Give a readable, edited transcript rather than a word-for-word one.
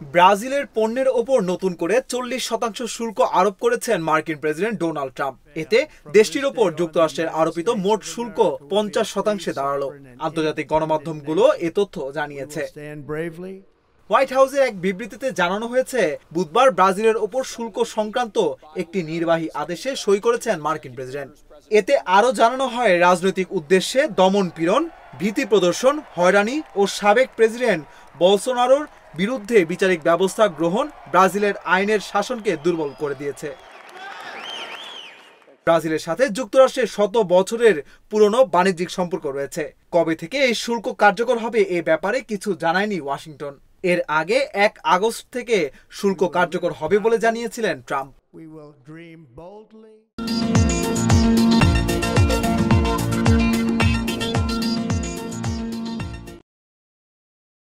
ব্রাজিলের পণ্যের ওপর নতুন করে 40% শুল্ক আরোপ করেছেন মার্কিন প্রেসিডেন্ট ডোনাল্ড ট্রাম্প। এতে দেশটির ওপর যুক্তরাষ্ট্রের আরোপিত মোট শুল্ক 50% দাঁড়ালো। আন্তর্জাতিক গণমাধ্যমগুলো এ তথ্য জানিয়েছে। হোয়াইট হাউসের এক বিবৃতিতে জানানো হয়েছে, বুধবার ব্রাজিলের ওপর শুল্ক সংক্রান্ত একটি নির্বাহী আদেশে সই করেছেন মার্কিন প্রেসিডেন্ট। এতে আরও জানানো হয়, রাজনৈতিক উদ্দেশ্যে দমন পীড়ন, ভীতি প্রদর্শন, হয়রানি ও সাবেক প্রেসিডেন্ট বলসোনারোর বিরুদ্ধে বিচারিক ব্যবস্থা গ্রহণ ব্রাজিলের আইনের শাসনকে দুর্বল করে দিয়েছে। ব্রাজিলের সাথে যুক্তরাষ্ট্রের শত বছরের পুরনো বাণিজ্যিক সম্পর্ক রয়েছে। কবে থেকে এই শুল্ক কার্যকর হবে এ ব্যাপারে কিছু জানায়নি ওয়াশিংটন। এর আগে 1 আগস্ট থেকে শুল্ক কার্যকর হবে বলে জানিয়েছিলেন ট্রাম্প।